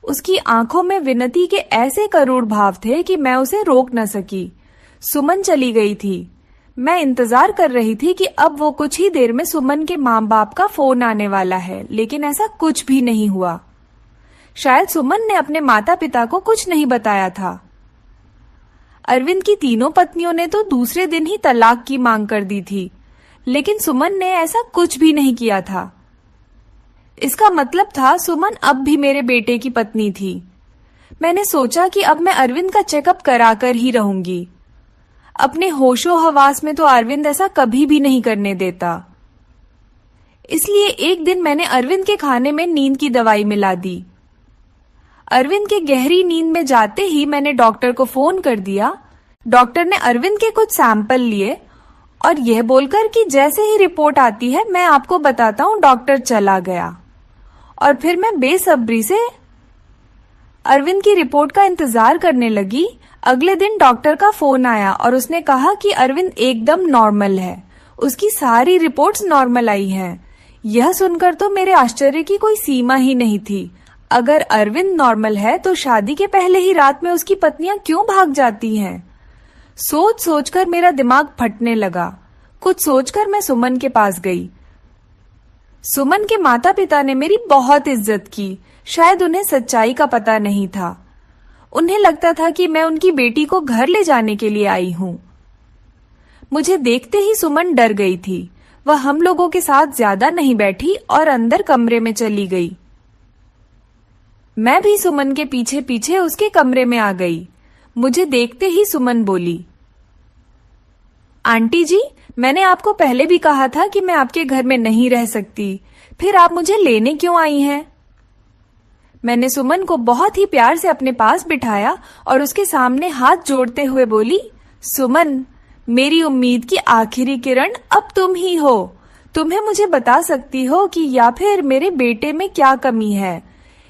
Speaker 1: उसकी आंखों में विनती के ऐसे करूण भाव थे कि मैं उसे रोक न सकी। सुमन चली गई थी। मैं इंतजार कर रही थी कि अब वो कुछ ही देर में सुमन के माँ बाप का फोन आने वाला है, लेकिन ऐसा कुछ भी नहीं हुआ। शायद सुमन ने अपने माता पिता को कुछ नहीं बताया था। अरविंद की तीनों पत्नियों ने तो दूसरे दिन ही तलाक की मांग कर दी थी, लेकिन सुमन ने ऐसा कुछ भी नहीं किया था। इसका मतलब था सुमन अब भी मेरे बेटे की पत्नी थी। मैंने सोचा कि अब मैं अरविंद का चेकअप कराकर ही रहूंगी। अपने होशो हवास में तो अरविंद ऐसा कभी भी नहीं करने देता। इसलिए एक दिन मैंने अरविंद के खाने में नींद की दवाई मिला दी। अरविंद के गहरी नींद में जाते ही मैंने डॉक्टर को फोन कर दिया। डॉक्टर ने अरविंद के कुछ सैंपल लिए और यह बोलकर कि जैसे ही रिपोर्ट आती है मैं आपको बताता हूँ, डॉक्टर चला गया। और फिर मैं बेसब्री से अरविंद की रिपोर्ट का इंतजार करने लगी। अगले दिन डॉक्टर का फोन आया और उसने कहा कि अरविंद एकदम नॉर्मल है, उसकी सारी रिपोर्ट्स नॉर्मल आई हैं। यह सुनकर तो मेरे आश्चर्य की कोई सीमा ही नहीं थी। अगर अरविंद नॉर्मल है तो शादी के पहले ही रात में उसकी पत्नियां क्यों भाग जाती हैं? सोच सोचकर मेरा दिमाग फटने लगा। कुछ सोचकर मैं सुमन के पास गई। सुमन के माता पिता ने मेरी बहुत इज्जत की। शायद उन्हें सच्चाई का पता नहीं था। उन्हें लगता था कि मैं उनकी बेटी को घर ले जाने के लिए आई हूँ। मुझे देखते ही सुमन डर गई थी। वह हम लोगों के साथ ज्यादा नहीं बैठी और अंदर कमरे में चली गई। मैं भी सुमन के पीछे पीछे उसके कमरे में आ गई। मुझे देखते ही सुमन बोली, आंटी जी, मैंने आपको पहले भी कहा था कि मैं आपके घर में नहीं रह सकती, फिर आप मुझे लेने क्यों आई हैं? मैंने सुमन को बहुत ही प्यार से अपने पास बिठाया और उसके सामने हाथ जोड़ते हुए बोली, सुमन, मेरी उम्मीद की आखिरी किरण अब तुम ही हो। तुम्हें मुझे बता सकती हो कि या फिर मेरे बेटे में क्या कमी है।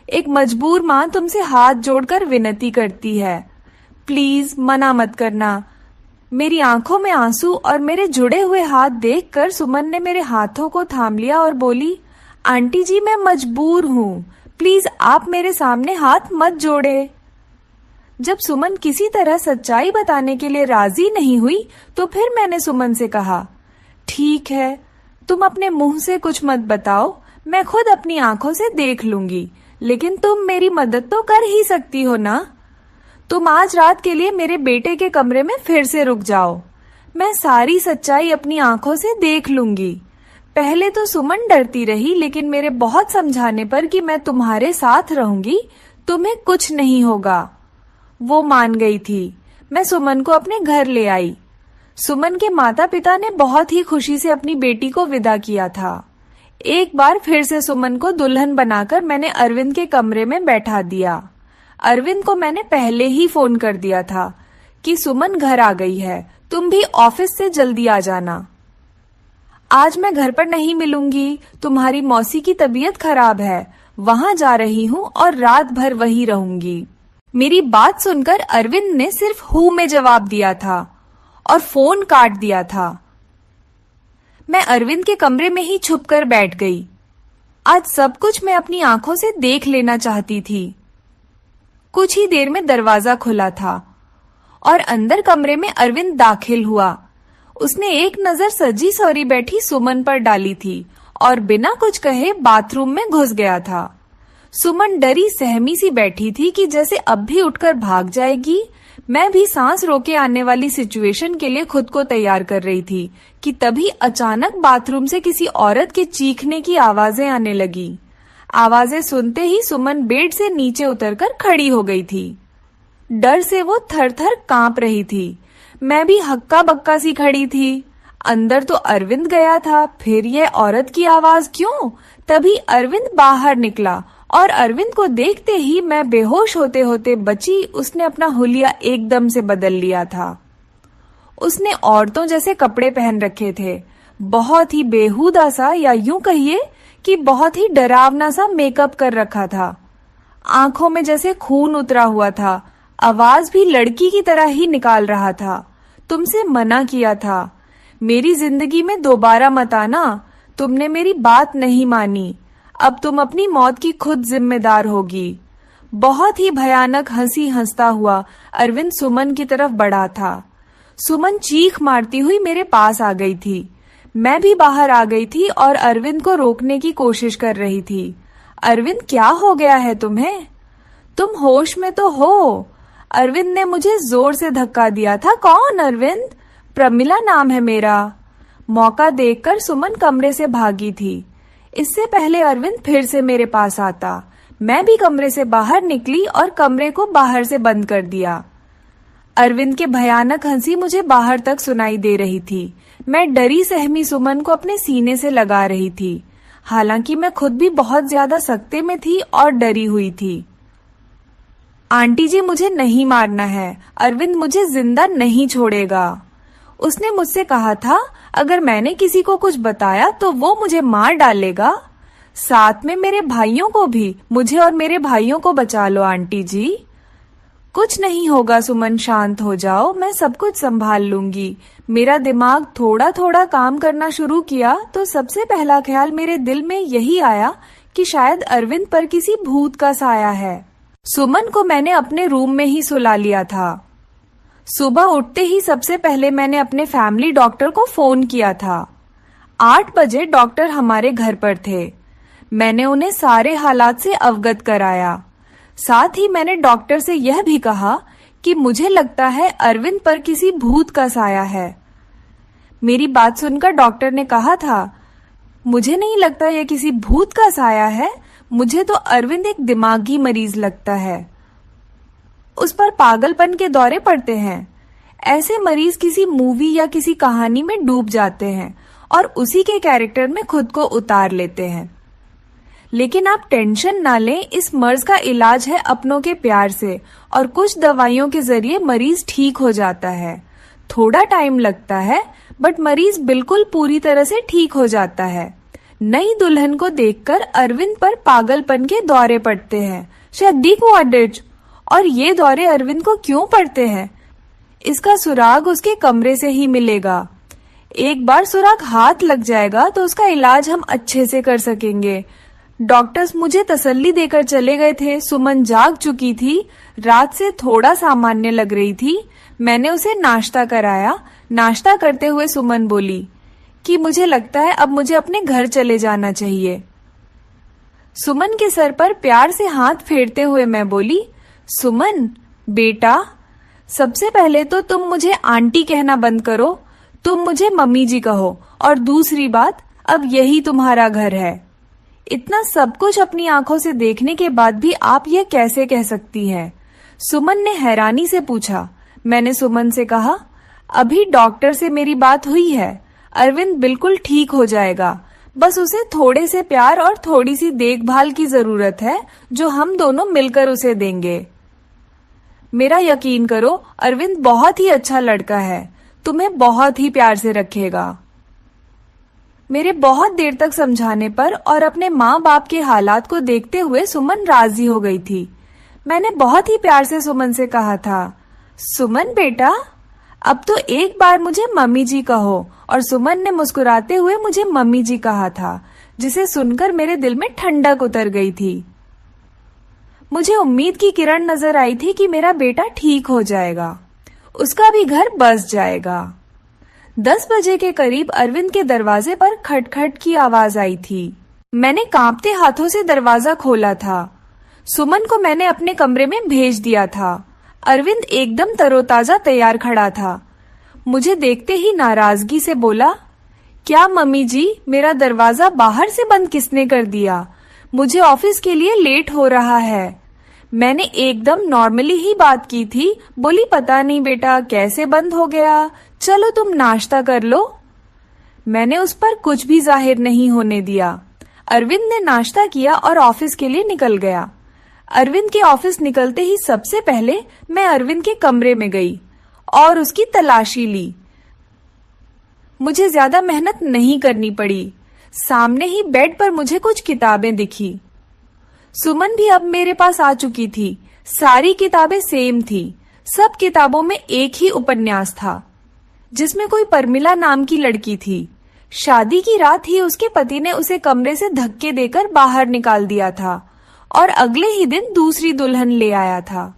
Speaker 1: एक मजबूर माँ तुमसे हाथ जोड़कर विनती करती है, प्लीज मना मत करना। मेरी आंखों में आंसू और मेरे जुड़े हुए हाथ देखकर सुमन ने मेरे हाथों को थाम लिया और बोली, आंटी जी मैं मजबूर हूँ, प्लीज आप मेरे सामने हाथ मत जोड़े। जब सुमन किसी तरह सच्चाई बताने के लिए राजी नहीं हुई तो फिर मैंने सुमन से कहा, ठीक है, तुम अपने मुंह से कुछ मत बताओ, मैं खुद अपनी आंखों से देख लूंगी, लेकिन तुम मेरी मदद तो कर ही सकती हो ना। तुम आज रात के लिए मेरे बेटे के कमरे में फिर से रुक जाओ, मैं सारी सच्चाई अपनी आंखों से देख लूंगी। पहले तो सुमन डरती रही, लेकिन मेरे बहुत समझाने पर कि मैं तुम्हारे साथ रहूंगी, तुम्हें कुछ नहीं होगा, वो मान गई थी। मैं सुमन को अपने घर ले आई। सुमन के माता पिता ने बहुत ही खुशी से अपनी बेटी को विदा किया था। एक बार फिर से सुमन को दुल्हन बनाकर मैंने अरविंद के कमरे में बैठा दिया। अरविंद को मैंने पहले ही फोन कर दिया था कि सुमन घर आ गई है, तुम भी ऑफिस से जल्दी आ जाना। आज मैं घर पर नहीं मिलूंगी, तुम्हारी मौसी की तबीयत खराब है, वहां जा रही हूँ और रात भर वहीं रहूंगी। मेरी बात सुनकर अरविंद ने सिर्फ हू में जवाब दिया था और फोन काट दिया था। मैं अरविंद के कमरे में ही छुपकर बैठ गई। आज सब कुछ मैं अपनी आंखों से देख लेना चाहती थी। कुछ ही देर में दरवाजा खुला था और अंदर कमरे में अरविंद दाखिल हुआ। उसने एक नजर सजी सवरी बैठी सुमन पर डाली थी और बिना कुछ कहे बाथरूम में घुस गया था। सुमन डरी सहमी सी बैठी थी कि जैसे अब भी उठकर भाग जाएगी। मैं भी सांस रोके आने वाली सिचुएशन के लिए खुद को तैयार कर रही थी कि तभी अचानक बाथरूम से किसी औरत के चीखने की आवाजें आने लगी। आवाजें सुनते ही सुमन बेड से नीचे उतरकर खड़ी हो गई थी। डर से वो थर-थर कांप रही थी। मैं भी हक्का बक्का सी खड़ी थी। अंदर तो अरविंद गया था, फिर ये औरत की आवाज क्यों? तभी अरविंद बाहर निकला और अरविंद को देखते ही मैं बेहोश होते होते बची। उसने अपना हुलिया एकदम से बदल लिया था। उसने औरतों जैसे कपड़े पहन रखे थे, बहुत ही बेहुदा सा, या यूं कहिए कि बहुत ही डरावना सा मेकअप कर रखा था। आंखों में जैसे खून उतरा हुआ था। आवाज भी लड़की की तरह ही निकाल रहा था। तुमसे मना किया था, मेरी जिंदगी में दोबारा मत आना। तुमने मेरी बात नहीं मानी, अब तुम अपनी मौत की खुद जिम्मेदार होगी। बहुत ही भयानक हंसी हंसता हुआ अरविंद सुमन की तरफ बढ़ा था। सुमन चीख मारती हुई मेरे पास आ गई थी। मैं भी बाहर आ गई थी और अरविंद को रोकने की कोशिश कर रही थी। अरविंद, क्या हो गया है तुम्हें? तुम होश में तो हो? अरविंद ने मुझे जोर से धक्का दिया था। कौन अरविंद? प्रमिला नाम है मेरा। मौका देखकर सुमन कमरे से भागी थी। इससे पहले अरविंद फिर से मेरे पास आता। मैं भी कमरे से बाहर निकली और कमरे को बाहर से बंद कर दिया। अरविंद के भयानक हंसी मुझे बाहर तक सुनाई दे रही थी। मैं डरी सहमी सुमन को अपने सीने से लगा रही थी। हालांकि मैं खुद भी बहुत ज्यादा सकते में थी और डरी हुई थी। आंटी जी, मुझे नहीं मारना है, अरविंद मुझे जिंदा नहीं छोड़ेगा। उसने मुझसे कहा था अगर मैंने किसी को कुछ बताया तो वो मुझे मार डालेगा, साथ में मेरे भाइयों को भी। मुझे और मेरे भाइयों को बचा लो आंटी जी। कुछ नहीं होगा सुमन, शांत हो जाओ, मैं सब कुछ संभाल लूंगी। मेरा दिमाग थोड़ा थोड़ा काम करना शुरू किया तो सबसे पहला ख्याल मेरे दिल में यही आया कि शायद अरविंद पर किसी भूत का साया है। सुमन को मैंने अपने रूम में ही सुला लिया था। सुबह उठते ही सबसे पहले मैंने अपने फैमिली डॉक्टर को फोन किया था। 8 बजे डॉक्टर हमारे घर पर थे। मैंने उन्हें सारे हालात से अवगत कराया। साथ ही मैंने डॉक्टर से यह भी कहा कि मुझे लगता है अरविंद पर किसी भूत का साया है। मेरी बात सुनकर डॉक्टर ने कहा था, मुझे नहीं लगता यह किसी भूत का साया है, मुझे तो अरविंद एक दिमागी मरीज लगता है। उस पर पागलपन के दौरे पड़ते हैं। ऐसे मरीज किसी मूवी या किसी कहानी में डूब जाते हैं और उसी के कैरेक्टर में खुद को उतार लेते हैं। लेकिन आप टेंशन ना लें, इस मर्ज का इलाज है अपनों के प्यार से और कुछ दवाइयों के जरिए मरीज ठीक हो जाता है। थोड़ा टाइम लगता है बट मरीज बिल्कुल पूरी तरह से ठीक हो जाता है। नई दुल्हन को देखकर अरविंद पर पागलपन के दौरे पड़ते हैं। और ये दौरे अरविंद को क्यों पड़ते हैं? इसका सुराग उसके कमरे से ही मिलेगा। एक बार सुराग हाथ लग जाएगा तो उसका इलाज हम अच्छे से कर सकेंगे। डॉक्टर्स मुझे तसल्ली देकर चले गए थे। सुमन जाग चुकी थी, रात से थोड़ा सामान्य लग रही थी। मैंने उसे नाश्ता कराया। नाश्ता करते हुए सुमन बोली कि मुझे लगता है अब मुझे अपने घर चले जाना चाहिए। सुमन के सर पर प्यार से हाथ फेरते हुए मैं बोली, सुमन बेटा, सबसे पहले तो तुम मुझे आंटी कहना बंद करो, तुम मुझे मम्मी जी कहो। और दूसरी बात, अब यही तुम्हारा घर है। इतना सब कुछ अपनी आंखों से देखने के बाद भी आप ये कैसे कह सकती है? सुमन ने हैरानी से पूछा। मैंने सुमन से कहा, अभी डॉक्टर से मेरी बात हुई है, अरविंद बिल्कुल ठीक हो जाएगा, बस उसे थोड़े से प्यार और थोड़ी सी देखभाल की जरूरत है जो हम दोनों मिलकर उसे देंगे। मेरा यकीन करो, अरविंद बहुत ही अच्छा लड़का है, तुम्हें बहुत ही प्यार से रखेगा। मेरे बहुत देर तक समझाने पर और अपने माँ बाप के हालात को देखते हुए सुमन राजी हो गई थी। मैंने बहुत ही प्यार से सुमन से कहा था, सुमन बेटा, अब तो एक बार मुझे मम्मी जी कहो। और सुमन ने मुस्कुराते हुए मुझे मम्मी जी कहा था, जिसे सुनकर मेरे दिल में ठंडक उतर गई थी। मुझे उम्मीद की किरण नजर आई थी कि मेरा बेटा ठीक हो जाएगा, उसका भी घर बस जाएगा। 10 बजे के करीब अरविंद के दरवाजे पर खटखट की आवाज आई थी। मैंने कांपते हाथों से दरवाजा खोला था। सुमन को मैंने अपने कमरे में भेज दिया था। अरविंद एकदम तरोताजा तैयार खड़ा था। मुझे देखते ही नाराजगी से बोला, क्या मम्मी जी, मेरा दरवाजा बाहर से बंद किसने कर दिया? मुझे ऑफिस के लिए लेट हो रहा है। मैंने एकदम नॉर्मली ही बात की थी। बोली, पता नहीं बेटा कैसे बंद हो गया, चलो तुम नाश्ता कर लो। मैंने उस पर कुछ भी जाहिर नहीं होने दिया। अरविंद ने नाश्ता किया और ऑफिस के लिए निकल गया। अरविंद के ऑफिस निकलते ही सबसे पहले मैं अरविंद के कमरे में गई और उसकी तलाशी ली। मुझे ज्यादा मेहनत नहीं करनी पड़ी। सामने ही बेड पर मुझे कुछ किताबें दिखी। सुमन भी अब मेरे पास आ चुकी थी। सारी किताबें सेम थी। सब किताबों में एक ही उपन्यास था, जिसमें कोई परमिला नाम की लड़की थी। शादी की रात ही उसके पति ने उसे कमरे से धक्के देकर बाहर निकाल दिया था और अगले ही दिन दूसरी दुल्हन ले आया था।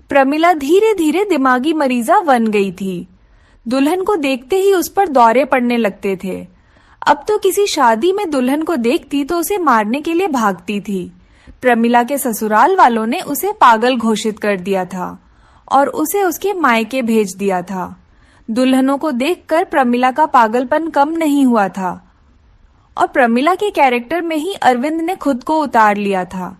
Speaker 1: प्रमिला धीरे धीरे दिमागी मरीजा बन गई थी। दुल्हन को देखते ही उस पर दौरे पड़ने लगते थे। अब तो किसी शादी में दुल्हन को देखती तो उसे मारने के लिए भागती थी। प्रमिला के ससुराल वालों ने उसे पागल घोषित कर दिया था और उसे उसके मायके भेज दिया था। दुल्हनों को देखकर प्रमिला का पागलपन कम नहीं हुआ था और प्रमिला के कैरेक्टर में ही अरविंद ने खुद को उतार लिया था।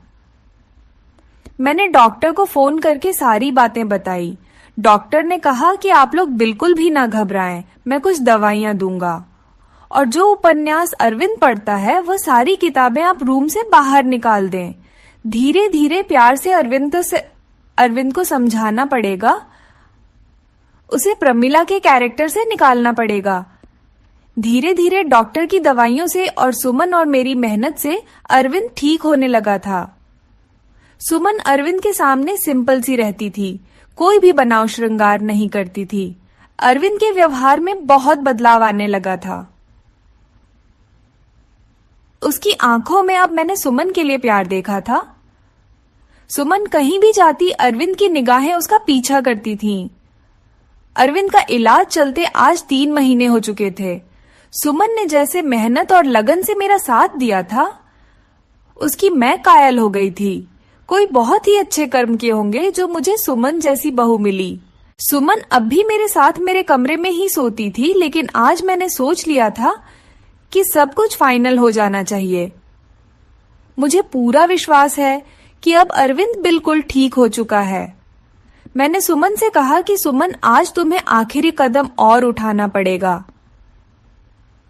Speaker 1: मैंने डॉक्टर को फोन करके सारी बातें बताई। डॉक्टर ने कहा कि आप लोग बिल्कुल भी ना घबराएं, मैं कुछ दवाइयां दूंगा और जो उपन्यास अरविंद पढ़ता है वह सारी किताबें आप रूम से बाहर निकाल दें। धीरे धीरे प्यार से अरविंद को समझाना पड़ेगा, उसे प्रमिला के कैरेक्टर से निकालना पड़ेगा। धीरे धीरे डॉक्टर की दवाइयों से और सुमन और मेरी मेहनत से अरविंद ठीक होने लगा था। सुमन अरविंद के सामने सिंपल सी रहती थी, कोई भी बनाव श्रृंगार नहीं करती थी। अरविंद के व्यवहार में बहुत बदलाव आने लगा था। उसकी आंखों में अब मैंने सुमन के लिए प्यार देखा था। सुमन कहीं भी जाती अरविंद की निगाहें उसका पीछा करती थीं। अरविंद का इलाज चलते आज 3 महीने हो चुके थे। सुमन ने जैसे मेहनत और लगन से मेरा साथ दिया था, उसकी मैं कायल हो गई थी। कोई बहुत ही अच्छे कर्म किए होंगे जो मुझे सुमन जैसी बहू मिली। सुमन अब भी मेरे साथ मेरे कमरे में ही सोती थी, लेकिन आज मैंने सोच लिया था कि सब कुछ फाइनल हो जाना चाहिए। मुझे पूरा विश्वास है कि अब अरविंद बिल्कुल ठीक हो चुका है। मैंने सुमन से कहा कि सुमन, आज तुम्हें आखिरी कदम और उठाना पड़ेगा।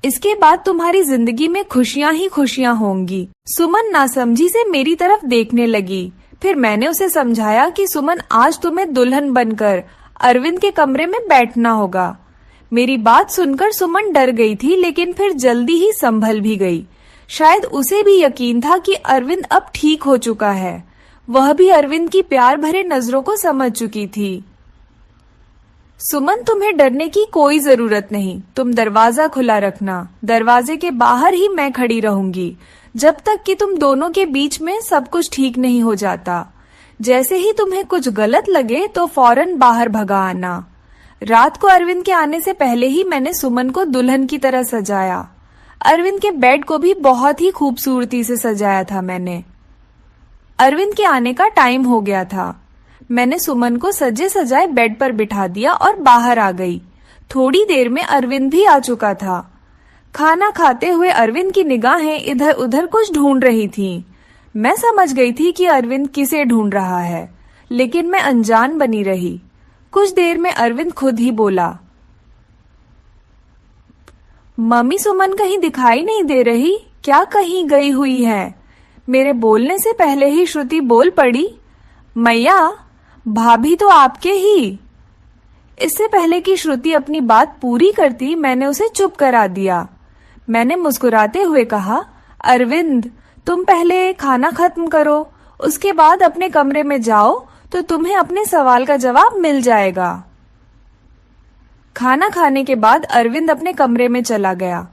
Speaker 1: इसके बाद तुम्हारी जिंदगी में खुशियां ही खुशियां होंगी। सुमन नासमझी से मेरी तरफ देखने लगी। फिर मैंने उसे समझाया कि सुमन, आज तुम्हें दुल्हन बनकर अरविंद के कमरे में बैठना होगा। मेरी बात सुनकर सुमन डर गई थी, लेकिन फिर जल्दी ही संभल भी गई। शायद उसे भी यकीन था कि अरविंद अब ठीक हो चुका है। वह भी अरविंद की प्यार भरे नजरों को समझ चुकी थी। सुमन, तुम्हें डरने की कोई जरूरत नहीं। तुम दरवाजा खुला रखना। दरवाजे के बाहर ही मैं खड़ी रहूंगी जब तक कि तुम दोनों के बीच में सब कुछ ठीक नहीं हो जाता। जैसे ही तुम्हें कुछ गलत लगे तो फौरन बाहर भगा आना। रात को अरविंद के आने से पहले ही मैंने सुमन को दुल्हन की तरह सजाया। अरविंद के बेड को भी बहुत ही खूबसूरती से सजाया था मैंने। अरविंद के आने का टाइम हो गया था। मैंने सुमन को सजे सजाए बेड पर बिठा दिया और बाहर आ गई। थोड़ी देर में अरविंद भी आ चुका था। खाना खाते हुए अरविंद की निगाहें इधर उधर कुछ ढूंढ रही थीं। मैं समझ गई थी कि अरविंद किसे ढूंढ रहा है, लेकिन मैं अनजान बनी रही। कुछ देर में अरविंद खुद ही बोला, मम्मी, सुमन कहीं दिखाई नहीं दे रही, क्या कहीं गई हुई है? मेरे बोलने से पहले ही श्रुति बोल पड़ी, मैया, भाभी तो आपके ही। इससे पहले कि श्रुति अपनी बात पूरी करती, मैंने उसे चुप करा दिया। मैंने मुस्कुराते हुए कहा, अरविंद, तुम पहले खाना खत्म करो, उसके बाद अपने कमरे में जाओ तो तुम्हें अपने सवाल का जवाब मिल जाएगा। खाना खाने के बाद अरविंद अपने कमरे में चला गया।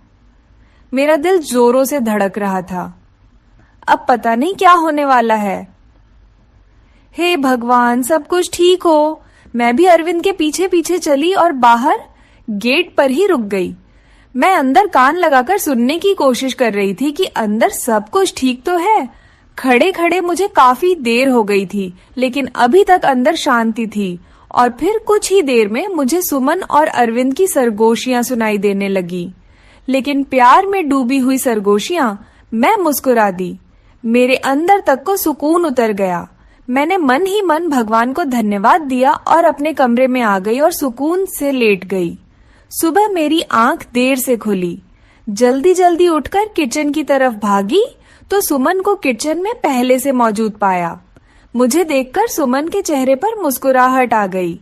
Speaker 1: मेरा दिल जोरों से धड़क रहा था। अब पता नहीं क्या होने वाला है। हे भगवान, सब कुछ ठीक हो। मैं भी अरविंद के पीछे पीछे चली और बाहर गेट पर ही रुक गई। मैं अंदर कान लगाकर सुनने की कोशिश कर रही थी कि अंदर सब कुछ ठीक तो है। खड़े खड़े मुझे काफी देर हो गई थी, लेकिन अभी तक अंदर शांति थी। और फिर कुछ ही देर में मुझे सुमन और अरविंद की सरगोशियां सुनाई देने लगी, लेकिन प्यार में डूबी हुई सरगोशियां। मैं मुस्कुरा दी। मेरे अंदर तक को सुकून उतर गया। मैंने मन ही मन भगवान को धन्यवाद दिया और अपने कमरे में आ गई और सुकून से लेट गई। सुबह मेरी आंख देर से खुली। जल्दी जल्दी उठकर किचन की तरफ भागी तो सुमन को किचन में पहले से मौजूद पाया। मुझे देखकर सुमन के चेहरे पर मुस्कुराहट आ गई।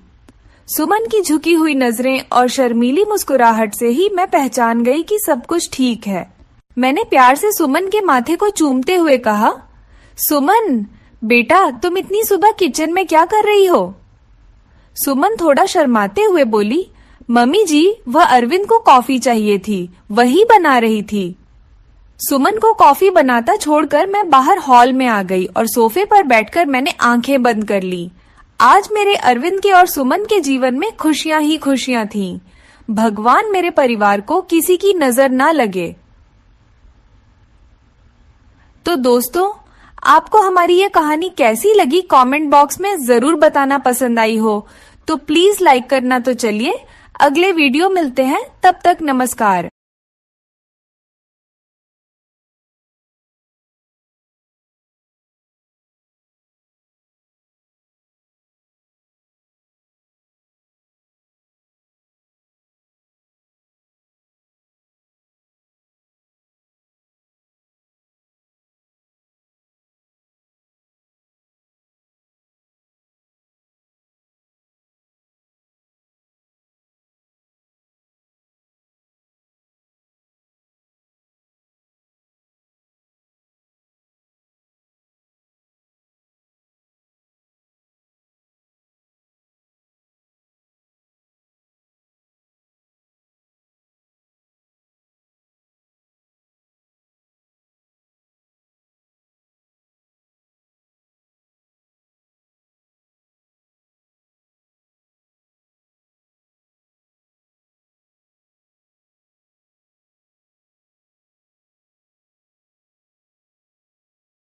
Speaker 1: सुमन की झुकी हुई नजरें और शर्मीली मुस्कुराहट से ही मैं पहचान गई कि सब कुछ ठीक है। मैंने प्यार से सुमन के माथे को चूमते हुए कहा, सुमन बेटा, तुम इतनी सुबह किचन में क्या कर रही हो? सुमन थोड़ा शर्माते हुए बोली, मम्मी जी, वह अरविंद को कॉफी चाहिए थी, वही बना रही थी। सुमन को कॉफी बनाता छोड़कर मैं बाहर हॉल में आ गई और सोफे पर बैठकर मैंने आंखें बंद कर ली। आज मेरे अरविंद के और सुमन के जीवन में खुशियां ही खुशियां थीं। भगवान मेरे परिवार को किसी की नजर ना लगे। तो दोस्तों, आपको हमारी ये कहानी कैसी लगी कमेंट बॉक्स में जरूर बताना। पसंद आई हो तो प्लीज लाइक करना। तो चलिए अगले वीडियो मिलते हैं, तब तक नमस्कार।